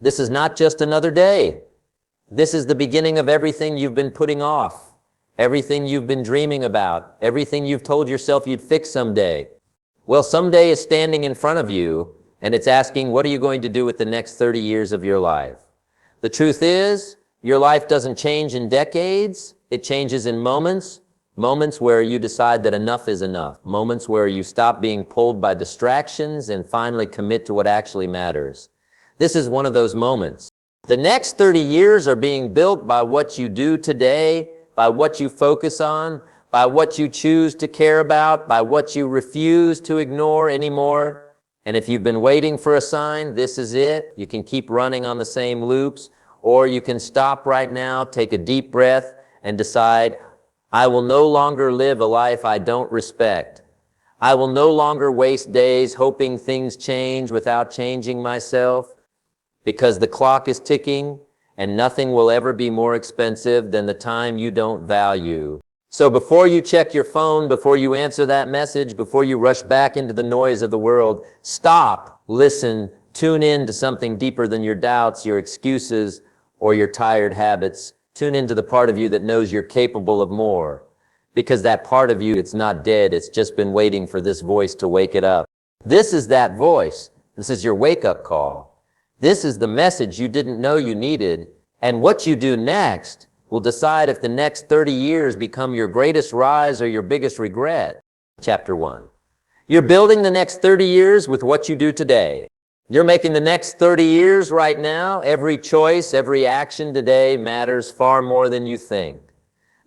This is not just another day. This is the beginning of everything you've been putting off, everything you've been dreaming about, everything you've told yourself you'd fix someday. Well, someday is standing in front of you, and it's asking, what are you going to do with the next 30 years of your life? The truth is, your life doesn't change in decades. It changes in moments, moments where you decide that enough is enough, moments where you stop being pulled by distractions and finally commit to what actually matters. This is one of those moments. The next 30 years are being built by what you do today, by what you focus on, by what you choose to care about, by what you refuse to ignore anymore. And if you've been waiting for a sign, this is it. You can keep running on the same loops, or you can stop right now, take a deep breath, and decide, I will no longer live a life I don't respect. I will no longer waste days hoping things change without changing myself, because the clock is ticking, and nothing will ever be more expensive than the time you don't value. So before you check your phone, before you answer that message, before you rush back into the noise of the world, stop, listen, tune in to something deeper than your doubts, your excuses, or your tired habits. Tune into the part of you that knows you're capable of more. Because that part of you, it's not dead, it's just been waiting for this voice to wake it up. This is that voice. This is your wake-up call. This is the message you didn't know you needed, and what you do next will decide if the next 30 years become your greatest rise or your biggest regret. Chapter 1. You're building the next 30 years with what you do today. You're making the next 30 years right now. Every choice, every action today matters far more than you think.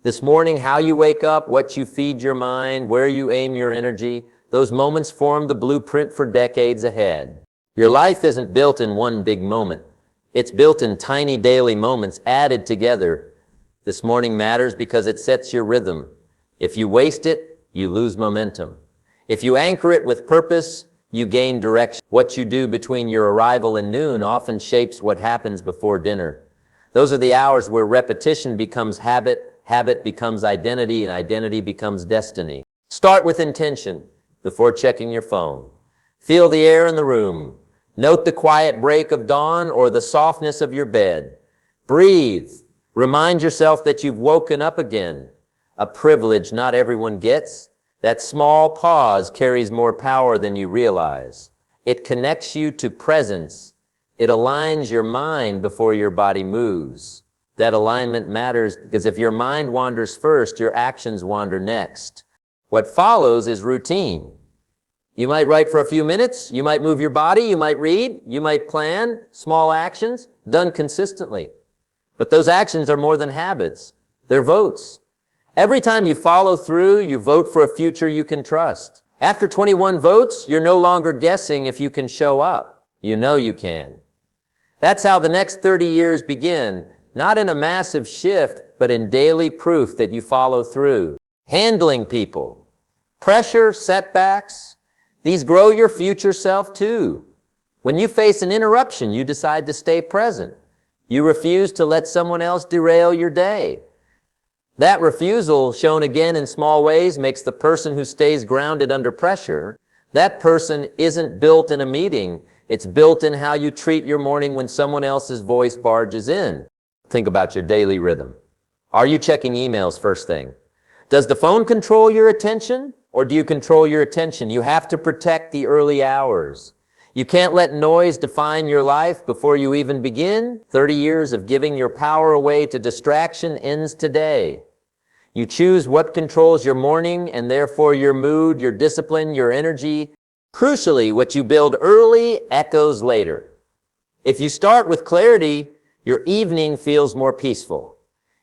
This morning, how you wake up, what you feed your mind, where you aim your energy, those moments form the blueprint for decades ahead. Your life isn't built in one big moment. It's built in tiny daily moments added together. This morning matters because it sets your rhythm. If you waste it, you lose momentum. If you anchor it with purpose, you gain direction. What you do between your arrival and noon often shapes what happens before dinner. Those are the hours where repetition becomes habit, habit becomes identity, and identity becomes destiny. Start with intention before checking your phone. Feel the air in the room. Note the quiet break of dawn or the softness of your bed. Breathe. Remind yourself that you've woken up again, a privilege not everyone gets. That small pause carries more power than you realize. It connects you to presence. It aligns your mind before your body moves. That alignment matters because if your mind wanders first, your actions wander next. What follows is routine. You might write for a few minutes, you might move your body, you might read, you might plan, small actions, done consistently. But those actions are more than habits. They're votes. Every time you follow through, you vote for a future you can trust. After 21 votes, you're no longer guessing if you can show up. You know you can. That's how the next 30 years begin, not in a massive shift, but in daily proof that you follow through. Handling people, pressure, setbacks, these grow your future self too. When you face an interruption, you decide to stay present. You refuse to let someone else derail your day. That refusal, shown again in small ways, makes the person who stays grounded under pressure. That person isn't built in a meeting. It's built in how you treat your morning when someone else's voice barges in. Think about your daily rhythm. Are you checking emails first thing? Does the phone control your attention, or do you control your attention? You have to protect the early hours. You can't let noise define your life before you even begin. 30 years of giving your power away to distraction ends today. You choose what controls your morning and therefore your mood, your discipline, your energy. Crucially, what you build early echoes later. If you start with clarity, your evening feels more peaceful.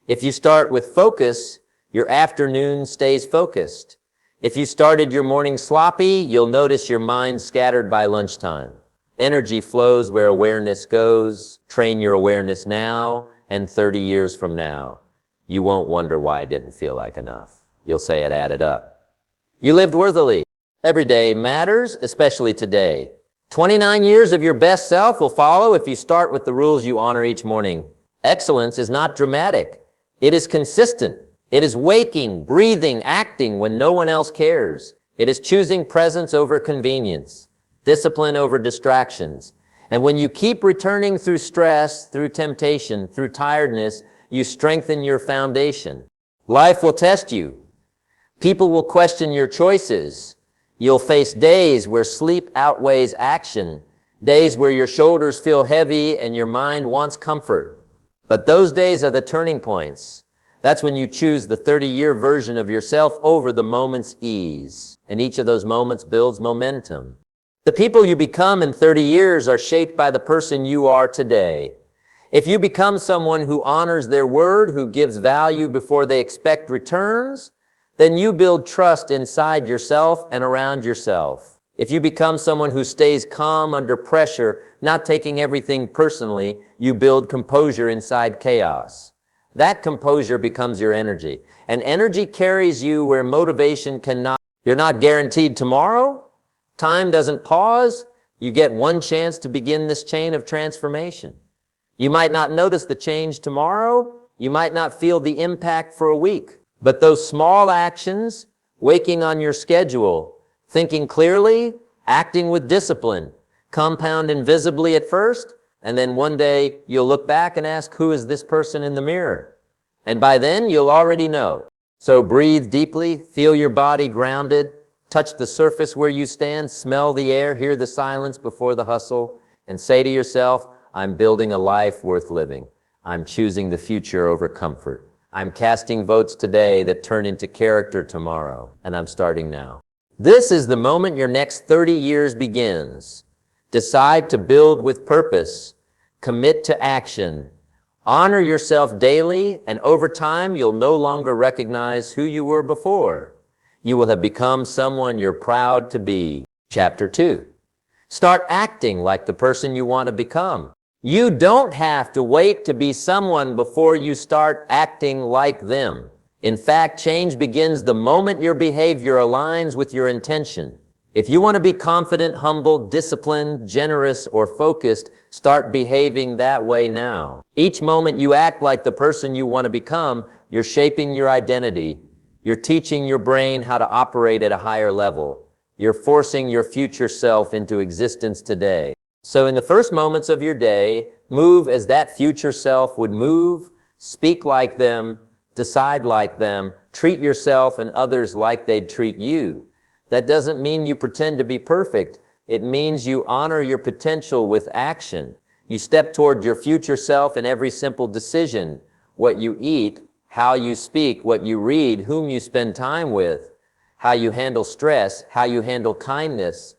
If you start with focus, your afternoon stays focused. If you started your morning sloppy, you'll notice your mind scattered by lunchtime. Energy flows where awareness goes. Train your awareness now, and 30 years from now, you won't wonder why it didn't feel like enough. You'll say it added up. You lived worthily. Every day matters, especially today. 29 years of your best self will follow if you start with the rules you honor each morning. Excellence is not dramatic. It is consistent. It is waking, breathing, acting when no one else cares. It is choosing presence over convenience, discipline over distractions. And when you keep returning through stress, through temptation, through tiredness, you strengthen your foundation. Life will test you. People will question your choices. You'll face days where sleep outweighs action, days where your shoulders feel heavy and your mind wants comfort. But those days are the turning points. That's when you choose the 30-year version of yourself over the moment's ease. And each of those moments builds momentum. The people you become in 30 years are shaped by the person you are today. If you become someone who honors their word, who gives value before they expect returns, then you build trust inside yourself and around yourself. If you become someone who stays calm under pressure, not taking everything personally, you build composure inside chaos. That composure becomes your energy. And energy carries you where motivation cannot. You're not guaranteed tomorrow. Time doesn't pause. You get one chance to begin this chain of transformation. You might not notice the change tomorrow. You might not feel the impact for a week. But those small actions, waking on your schedule, thinking clearly, acting with discipline, compound invisibly at first, and then one day you'll look back and ask, who is this person in the mirror? And by then you'll already know. So breathe deeply, feel your body grounded, touch the surface where you stand, smell the air, hear the silence before the hustle, and say to yourself, I'm building a life worth living. I'm choosing the future over comfort. I'm casting votes today that turn into character tomorrow, and I'm starting now. This is the moment your next 30 years begins. Decide to build with purpose. Commit to action. Honor yourself daily, and over time, you'll no longer recognize who you were before. You will have become someone you're proud to be. Chapter 2. Start acting like the person you want to become. You don't have to wait to be someone before you start acting like them. In fact, change begins the moment your behavior aligns with your intention. If you want to be confident, humble, disciplined, generous, or focused, start behaving that way now. Each moment you act like the person you want to become, you're shaping your identity. You're teaching your brain how to operate at a higher level. You're forcing your future self into existence today. So in the first moments of your day, move as that future self would move, speak like them, decide like them, treat yourself and others like they'd treat you. That doesn't mean you pretend to be perfect. It means you honor your potential with action. You step toward your future self in every simple decision. What you eat, how you speak, what you read, whom you spend time with, how you handle stress, how you handle kindness.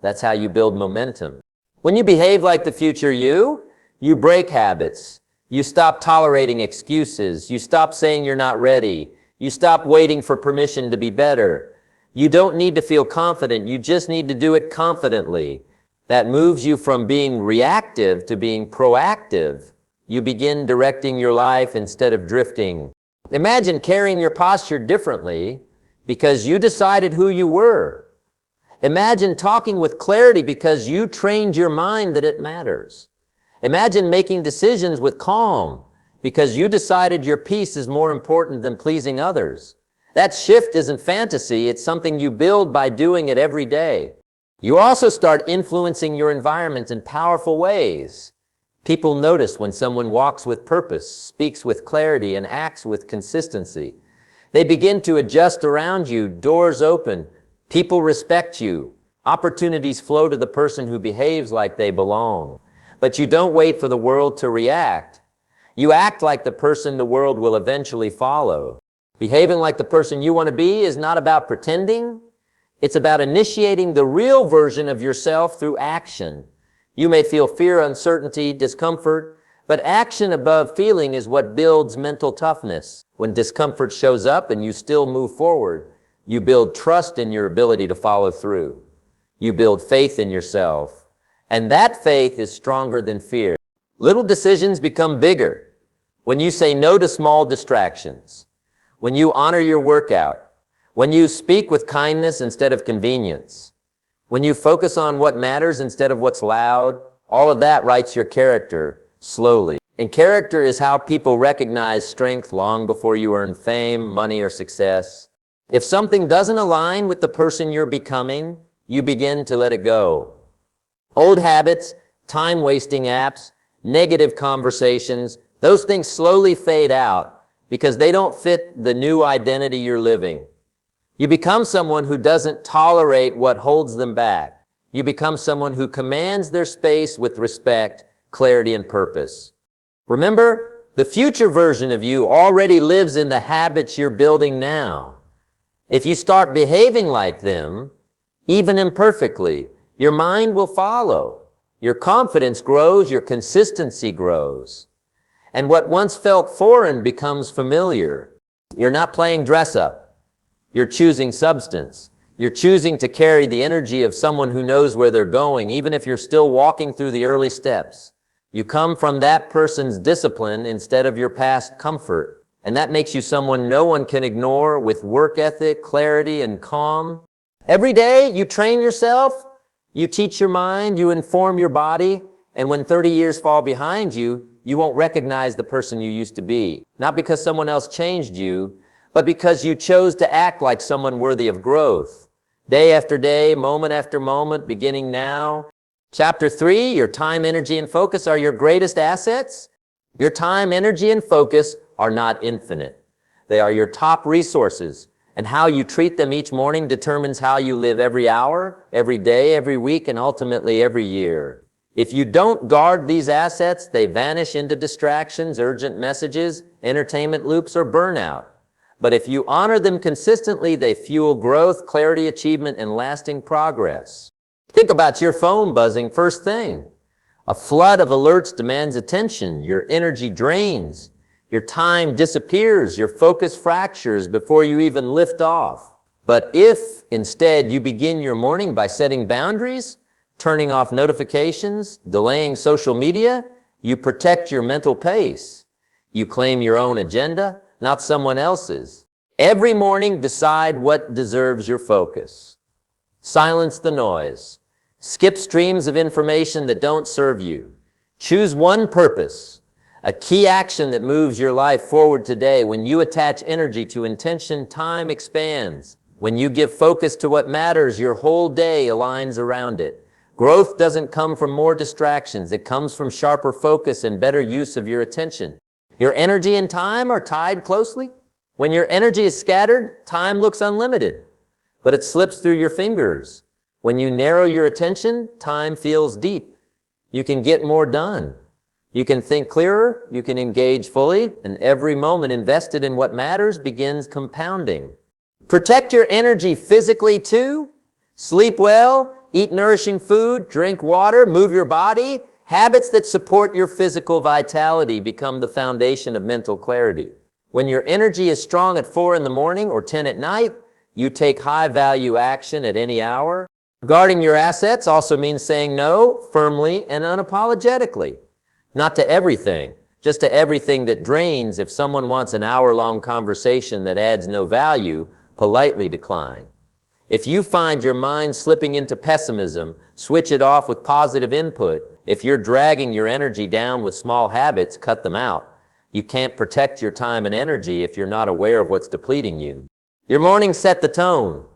That's how you build momentum. When you behave like the future you break habits. You stop tolerating excuses. You stop saying you're not ready. You stop waiting for permission to be better. You don't need to feel confident. You just need to do it confidently. That moves you from being reactive to being proactive. You begin directing your life instead of drifting. Imagine carrying your posture differently because you decided who you were. Imagine talking with clarity because you trained your mind that it matters. Imagine making decisions with calm because you decided your peace is more important than pleasing others. That shift isn't fantasy, it's something you build by doing it every day. You also start influencing your environment in powerful ways. People notice when someone walks with purpose, speaks with clarity, and acts with consistency. They begin to adjust around you, doors open, people respect you, opportunities flow to the person who behaves like they belong. But you don't wait for the world to react. You act like the person the world will eventually follow. Behaving like the person you want to be is not about pretending. It's about initiating the real version of yourself through action. You may feel fear, uncertainty, discomfort, but action above feeling is what builds mental toughness. When discomfort shows up and you still move forward, you build trust in your ability to follow through. You build faith in yourself. And that faith is stronger than fear. Little decisions become bigger when you say no to small distractions, when you honor your workout, when you speak with kindness instead of convenience, when you focus on what matters instead of what's loud. All of that writes your character slowly. And character is how people recognize strength long before you earn fame, money, or success. If something doesn't align with the person you're becoming, you begin to let it go. Old habits, time-wasting apps, negative conversations, those things slowly fade out because they don't fit the new identity you're living. You become someone who doesn't tolerate what holds them back. You become someone who commands their space with respect, clarity, and purpose. Remember, the future version of you already lives in the habits you're building now. If you start behaving like them, even imperfectly, your mind will follow. Your confidence grows, your consistency grows. And what once felt foreign becomes familiar. You're not playing dress up. You're choosing substance. You're choosing to carry the energy of someone who knows where they're going, even if you're still walking through the early steps. You come from that person's discipline instead of your past comfort. And that makes you someone no one can ignore, with work ethic, clarity, and calm. Every day you train yourself, you teach your mind, you inform your body, and when 30 years fall behind you, you won't recognize the person you used to be. Not because someone else changed you, but because you chose to act like someone worthy of growth. Day after day, moment after moment, beginning now. Chapter 3, your time, energy, and focus are your greatest assets. Your time, energy, and focus are not infinite. They are your top resources, and how you treat them each morning determines how you live every hour, every day, every week, and ultimately every year. If you don't guard these assets, they vanish into distractions, urgent messages, entertainment loops, or burnout. But if you honor them consistently, they fuel growth, clarity, achievement, and lasting progress. Think about your phone buzzing first thing. A flood of alerts demands attention. Your energy drains. Your time disappears. Your focus fractures before you even lift off. But if instead you begin your morning by setting boundaries, turning off notifications, delaying social media, you protect your mental pace. You claim your own agenda, not someone else's. Every morning, decide what deserves your focus. Silence the noise. Skip streams of information that don't serve you. Choose one purpose, a key action that moves your life forward today. When you attach energy to intention, time expands. When you give focus to what matters, your whole day aligns around it. Growth doesn't come from more distractions. It comes from sharper focus and better use of your attention. Your energy and time are tied closely. When your energy is scattered, time looks unlimited, but it slips through your fingers. When you narrow your attention, time feels deep. You can get more done. You can think clearer, you can engage fully, and every moment invested in what matters begins compounding. Protect your energy physically too. Sleep well, eat nourishing food, drink water, move your body. Habits that support your physical vitality become the foundation of mental clarity. When your energy is strong at 4 in the morning or 10 at night, you take high-value action at any hour. Guarding your assets also means saying no firmly and unapologetically. Not to everything, just to everything that drains. If someone wants an hour-long conversation that adds no value, politely decline. If you find your mind slipping into pessimism, switch it off with positive input. If you're dragging your energy down with small habits, cut them out. You can't protect your time and energy if you're not aware of what's depleting you. Your mornings set the tone.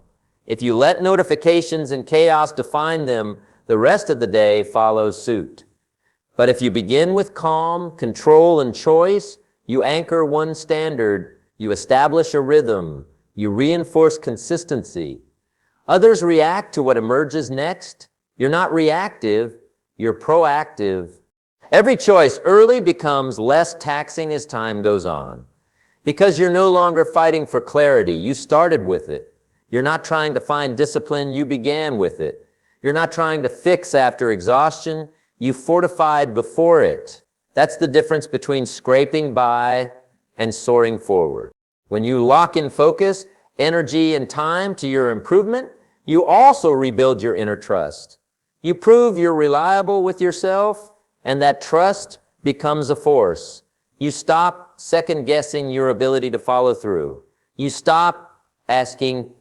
If you let notifications and chaos define them, the rest of the day follows suit. But if you begin with calm, control, and choice, you anchor one standard, you establish a rhythm, you reinforce consistency. Others react to what emerges next. You're not reactive, you're proactive. Every choice early becomes less taxing as time goes on. Because you're no longer fighting for clarity, you started with it. You're not trying to find discipline, you began with it. You're not trying to fix after exhaustion, you fortified before it. That's the difference between scraping by and soaring forward. When you lock in focus, energy, and time to your improvement, you also rebuild your inner trust. You prove you're reliable with yourself, and that trust becomes a force. You stop second-guessing your ability to follow through. You stop asking,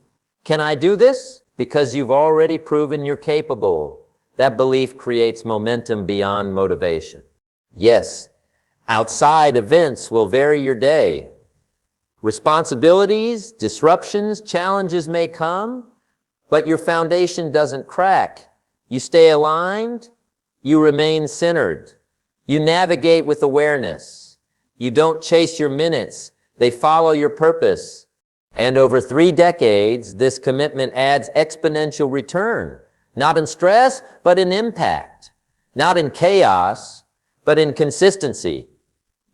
can I do this? Because you've already proven you're capable. That belief creates momentum beyond motivation. Yes, outside events will vary your day. Responsibilities, disruptions, challenges may come, but your foundation doesn't crack. You stay aligned, You remain centered. You navigate with awareness. You don't chase your minutes. They follow your purpose. And over 3 decades, this commitment adds exponential return, not in stress, but in impact, not in chaos, but in consistency.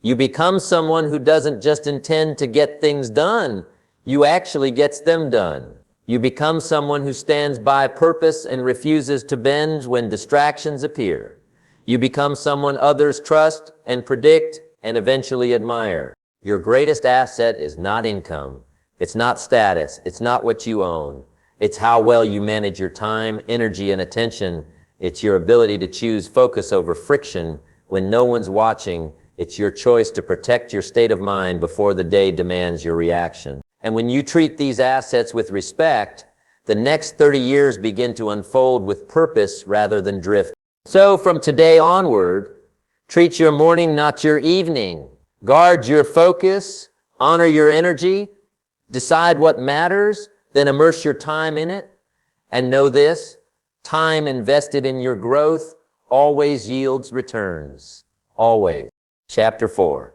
You become someone who doesn't just intend to get things done, you actually gets them done. You become someone who stands by purpose and refuses to bend when distractions appear. You become someone others trust and predict and eventually admire. Your greatest asset is not income. It's not status. It's not what you own. It's how well you manage your time, energy, and attention. It's your ability to choose focus over friction when no one's watching. It's your choice to protect your state of mind before the day demands your reaction. And when you treat these assets with respect, the next 30 years begin to unfold with purpose rather than drift. So from today onward, treat your morning, not your evening. Guard your focus, honor your energy, decide what matters, then immerse your time in it. And know this, time invested in your growth always yields returns. Always. Chapter 4.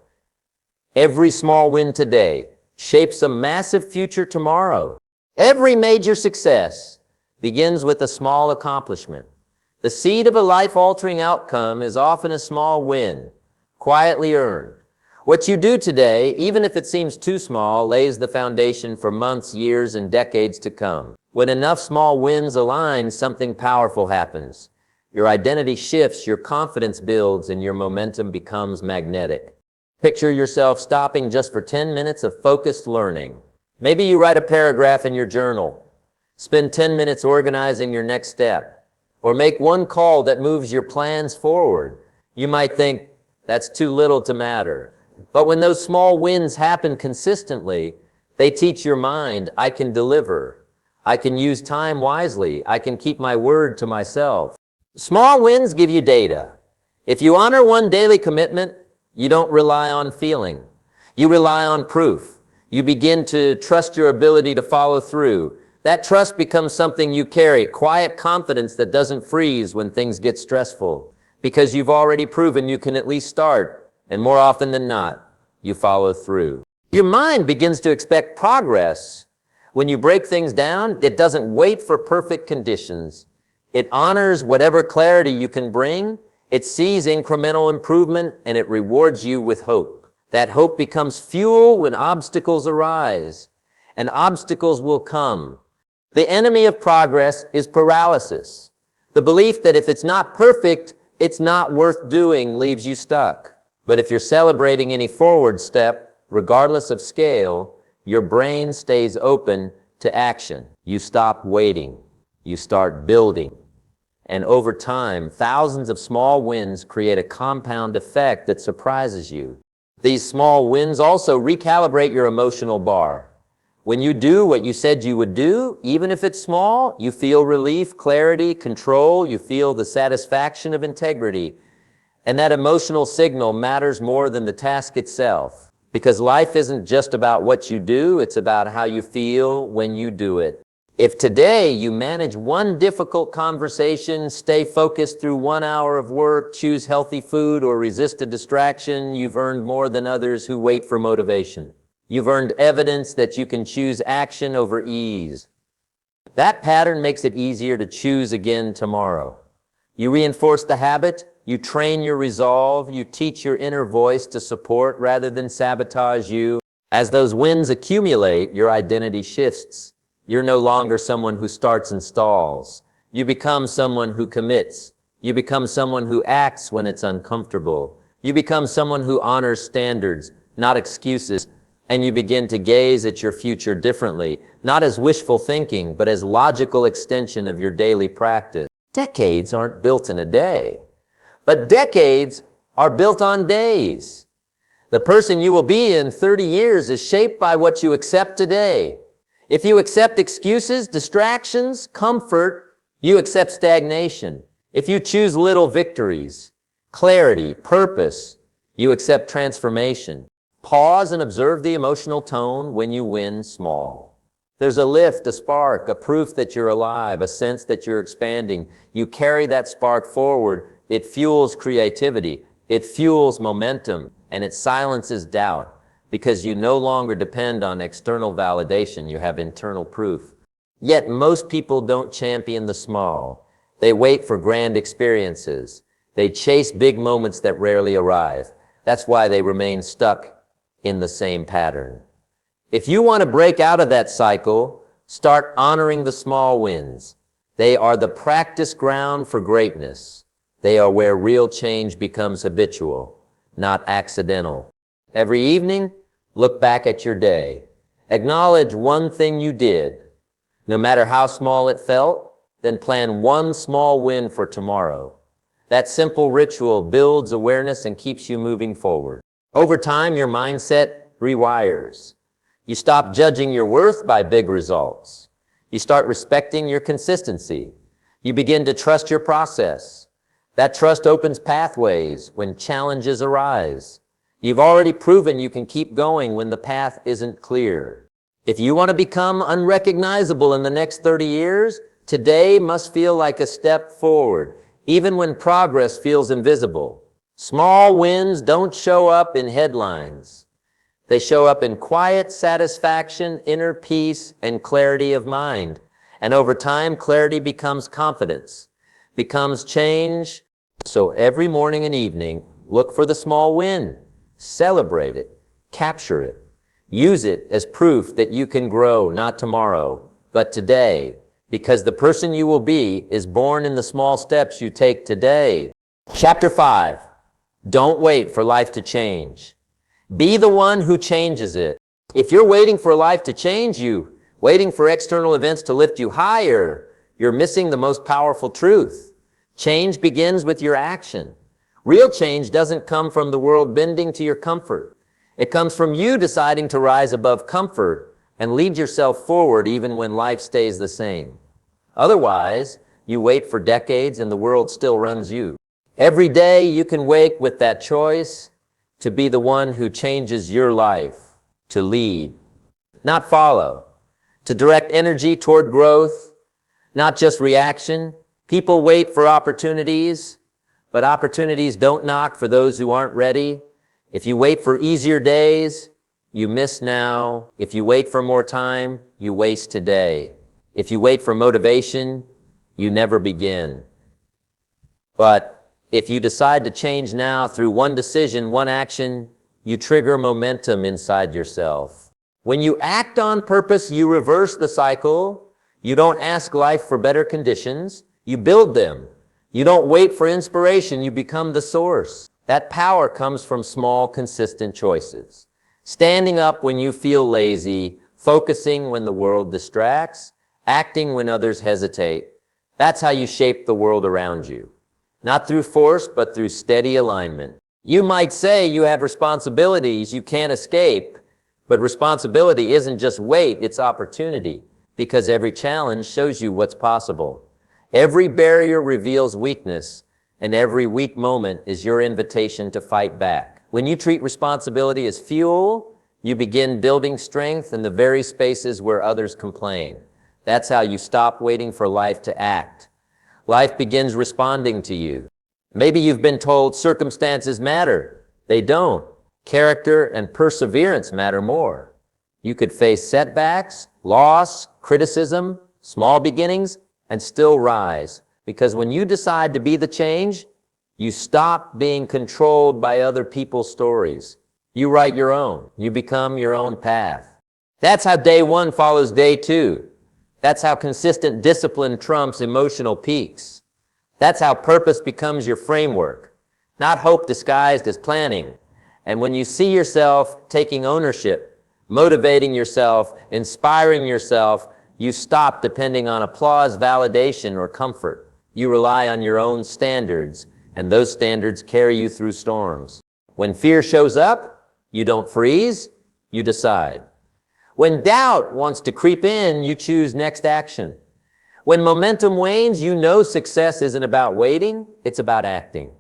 Every small win today shapes a massive future tomorrow. Every major success begins with a small accomplishment. The seed of a life-altering outcome is often a small win, quietly earned. What you do today, even if it seems too small, lays the foundation for months, years, and decades to come. When enough small wins align, something powerful happens. Your identity shifts, your confidence builds, and your momentum becomes magnetic. Picture yourself stopping just for 10 minutes of focused learning. Maybe you write a paragraph in your journal. Spend 10 minutes organizing your next step. Or make one call that moves your plans forward. You might think, that's too little to matter. But when those small wins happen consistently, they teach your mind, I can deliver. I can use time wisely. I can keep my word to myself. Small wins give you data. If you honor one daily commitment, you don't rely on feeling. You rely on proof. You begin to trust your ability to follow through. That trust becomes something you carry, quiet confidence that doesn't freeze when things get stressful, because you've already proven you can at least start, and more often than not, you follow through. Your mind begins to expect progress. When you break things down, it doesn't wait for perfect conditions. It honors whatever clarity you can bring. It sees incremental improvement, and it rewards you with hope. That hope becomes fuel when obstacles arise, and obstacles will come. The enemy of progress is paralysis. The belief that if it's not perfect, it's not worth doing leaves you stuck. But if you're celebrating any forward step, regardless of scale, your brain stays open to action. You stop waiting. You start building. And over time, thousands of small wins create a compound effect that surprises you. These small wins also recalibrate your emotional bar. When you do what you said you would do, even if it's small, you feel relief, clarity, control. You feel the satisfaction of integrity. And that emotional signal matters more than the task itself. Because life isn't just about what you do, it's about how you feel when you do it. If today you manage one difficult conversation, stay focused through 1 hour of work, choose healthy food, or resist a distraction, you've earned more than others who wait for motivation. You've earned evidence that you can choose action over ease. That pattern makes it easier to choose again tomorrow. You reinforce the habit, you train your resolve, you teach your inner voice to support rather than sabotage you. As those wins accumulate, your identity shifts. You're no longer someone who starts and stalls. You become someone who commits. You become someone who acts when it's uncomfortable. You become someone who honors standards, not excuses. And you begin to gaze at your future differently, not as wishful thinking, but as logical extension of your daily practice. Decades aren't built in a day, but decades are built on days. The person you will be in 30 years is shaped by what you accept today. If you accept excuses, distractions, comfort, you accept stagnation. If you choose little victories, clarity, purpose, you accept transformation. Pause and observe the emotional tone when you win small. There's a lift, a spark, a proof that you're alive, a sense that you're expanding. You carry that spark forward. it fuels creativity, it fuels momentum, and it silences doubt because you no longer depend on external validation, you have internal proof. Yet most people don't champion the small. They wait for grand experiences. They chase big moments that rarely arrive. That's why they remain stuck in the same pattern. If you want to break out of that cycle, start honoring the small wins. They are the practice ground for greatness. They are where real change becomes habitual, not accidental. Every evening, look back at your day. Acknowledge one thing you did. No matter how small it felt, then plan one small win for tomorrow. That simple ritual builds awareness and keeps you moving forward. Over time, your mindset rewires. You stop judging your worth by big results. You start respecting your consistency. You begin to trust your process. That trust opens pathways when challenges arise. You've already proven you can keep going when the path isn't clear. If you want to become unrecognizable in the next 30 years, today must feel like a step forward, even when progress feels invisible. Small wins don't show up in headlines. They show up in quiet satisfaction, inner peace, and clarity of mind. And over time, clarity becomes confidence, becomes change. So every morning and evening, look for the small win. Celebrate it. Capture it. Use it as proof that you can grow, not tomorrow, but today. Because the person you will be is born in the small steps you take today. Chapter 5. Don't wait for life to change. Be the one who changes it. If you're waiting for life to change you, waiting for external events to lift you higher, you're missing the most powerful truth. Change begins with your action. Real change doesn't come from the world bending to your comfort. It comes from you deciding to rise above comfort and lead yourself forward even when life stays the same. Otherwise, you wait for decades and the world still runs you. Every day you can wake with that choice to be the one who changes your life, to lead, not follow, to direct energy toward growth, not just reaction. People wait for opportunities, but opportunities don't knock for those who aren't ready. If you wait for easier days, you miss now. If you wait for more time, you waste today. If you wait for motivation, you never begin. But if you decide to change now through one decision, one action, you trigger momentum inside yourself. When you act on purpose, you reverse the cycle. You don't ask life for better conditions. You build them. You don't wait for inspiration. You become the source. That power comes from small, consistent choices. Standing up when you feel lazy, focusing when the world distracts, acting when others hesitate. That's how you shape the world around you. Not through force, but through steady alignment. You might say you have responsibilities you can't escape, but responsibility isn't just weight, it's opportunity, because every challenge shows you what's possible. Every barrier reveals weakness, and every weak moment is your invitation to fight back. When you treat responsibility as fuel, you begin building strength in the very spaces where others complain. That's how you stop waiting for life to act. Life begins responding to you. Maybe you've been told circumstances matter. They don't. Character and perseverance matter more. You could face setbacks, loss, criticism, small beginnings, and still rise. Because when you decide to be the change, you stop being controlled by other people's stories. You write your own. You become your own path. That's how day one follows day two. That's how consistent discipline trumps emotional peaks. That's how purpose becomes your framework, not hope disguised as planning. And when you see yourself taking ownership, motivating yourself, inspiring yourself, you stop depending on applause, validation, or comfort. You rely on your own standards, and those standards carry you through storms. When fear shows up, you don't freeze, you decide. When doubt wants to creep in, you choose next action. When momentum wanes, you know success isn't about waiting, it's about acting.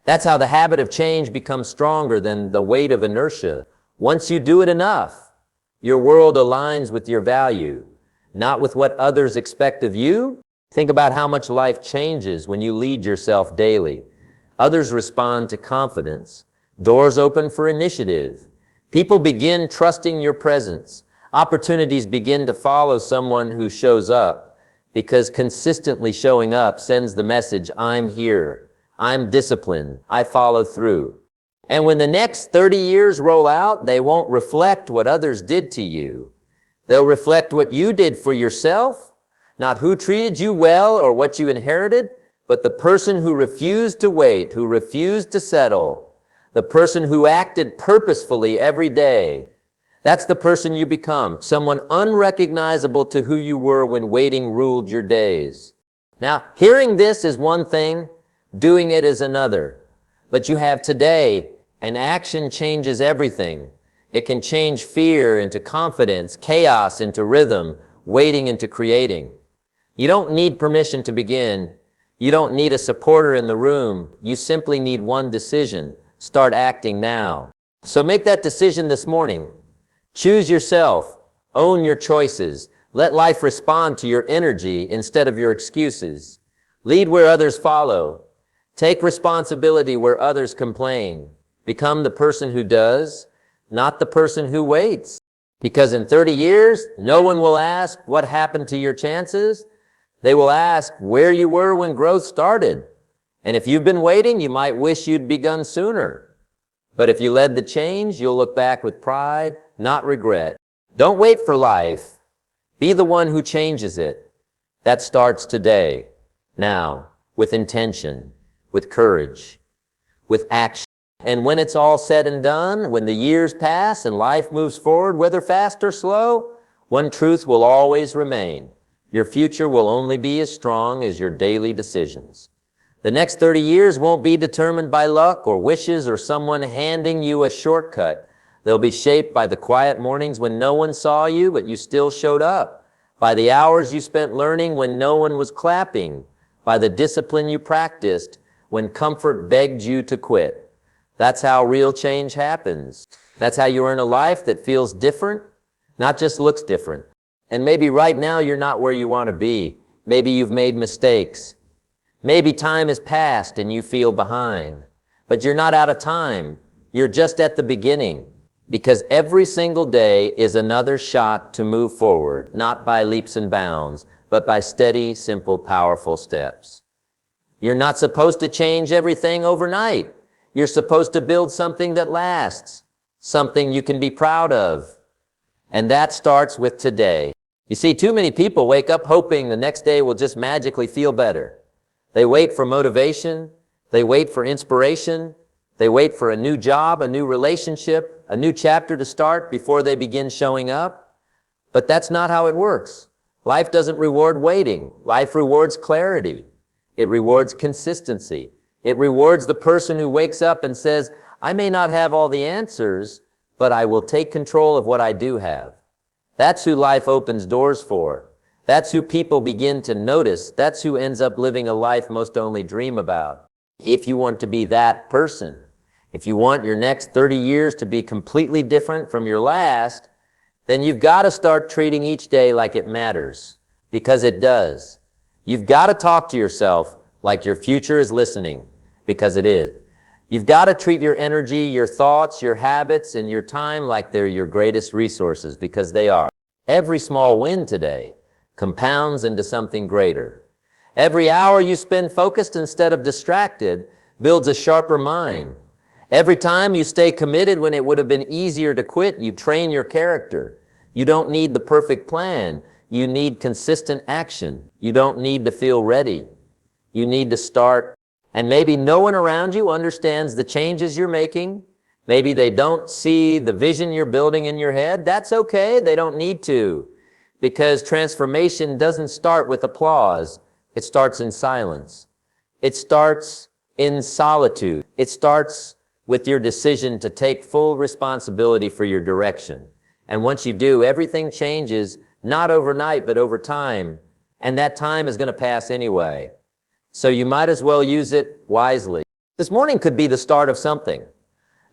That's how the habit of change becomes stronger than the weight of inertia. Once you do it enough, your world aligns with your value, not with what others expect of you, Think about how much life changes when you lead yourself daily. Others respond to confidence. Doors open for initiative. People begin trusting your presence. Opportunities begin to follow someone who shows up, because consistently showing up sends the message, I'm here, I'm disciplined, I follow through. And when the next 30 years roll out, they won't reflect what others did to you. They'll reflect what you did for yourself, not who treated you well or what you inherited, but the person who refused to wait, who refused to settle, the person who acted purposefully every day. That's the person you become, someone unrecognizable to who you were when waiting ruled your days. Now, hearing this is one thing, doing it is another. But you have today, and action changes everything. It can change fear into confidence, chaos into rhythm, waiting into creating. You don't need permission to begin. You don't need a supporter in the room. You simply need one decision. Start acting now. So make that decision this morning. Choose yourself. Own your choices. Let life respond to your energy instead of your excuses. Lead where others follow. Take responsibility where others complain. Become the person who does, not the person who waits. Because in 30 years, no one will ask what happened to your chances. They will ask where you were when growth started. And if you've been waiting, you might wish you'd begun sooner. But if you led the change, you'll look back with pride, not regret. Don't wait for life. Be the one who changes it. That starts today, now, with intention, with courage, with action. And when it's all said and done, when the years pass and life moves forward, whether fast or slow, one truth will always remain. Your future will only be as strong as your daily decisions. The next 30 years won't be determined by luck or wishes or someone handing you a shortcut. They'll be shaped by the quiet mornings when no one saw you, but you still showed up. By the hours you spent learning when no one was clapping. By the discipline you practiced when comfort begged you to quit. That's how real change happens. That's how you earn a life that feels different, not just looks different. And maybe right now you're not where you want to be. Maybe you've made mistakes. Maybe time has passed and you feel behind. But you're not out of time. You're just at the beginning. Because every single day is another shot to move forward, not by leaps and bounds, but by steady, simple, powerful steps. You're not supposed to change everything overnight. You're supposed to build something that lasts, something you can be proud of. And that starts with today. You see, too many people wake up hoping the next day will just magically feel better. They wait for motivation. They wait for inspiration. They wait for a new job, a new relationship, a new chapter to start before they begin showing up. But that's not how it works. Life doesn't reward waiting. Life rewards clarity. It rewards consistency. It rewards the person who wakes up and says, I may not have all the answers, but I will take control of what I do have. That's who life opens doors for. That's who people begin to notice. That's who ends up living a life most only dream about. If you want to be that person, if you want your next 30 years to be completely different from your last, then you've got to start treating each day like it matters, because it does. You've got to talk to yourself like your future is listening, because it is. You've got to treat your energy, your thoughts, your habits, and your time like they're your greatest resources, because they are. Every small win today compounds into something greater. Every hour you spend focused instead of distracted builds a sharper mind. Every time you stay committed when it would have been easier to quit, you train your character. You don't need the perfect plan. You need consistent action. You don't need to feel ready. You need to start. And maybe no one around you understands the changes you're making. Maybe they don't see the vision you're building in your head. That's okay. They don't need to. Because transformation doesn't start with applause. It starts in silence. It starts in solitude. It starts with your decision to take full responsibility for your direction. And once you do, everything changes, not overnight, but over time. And that time is going to pass anyway. So you might as well use it wisely. This morning could be the start of something.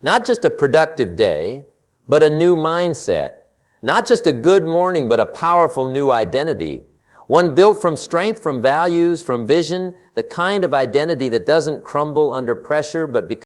Not just a productive day, but a new mindset. Not just a good morning, but a powerful new identity. One built from strength, from values, from vision, the kind of identity that doesn't crumble under pressure but becomes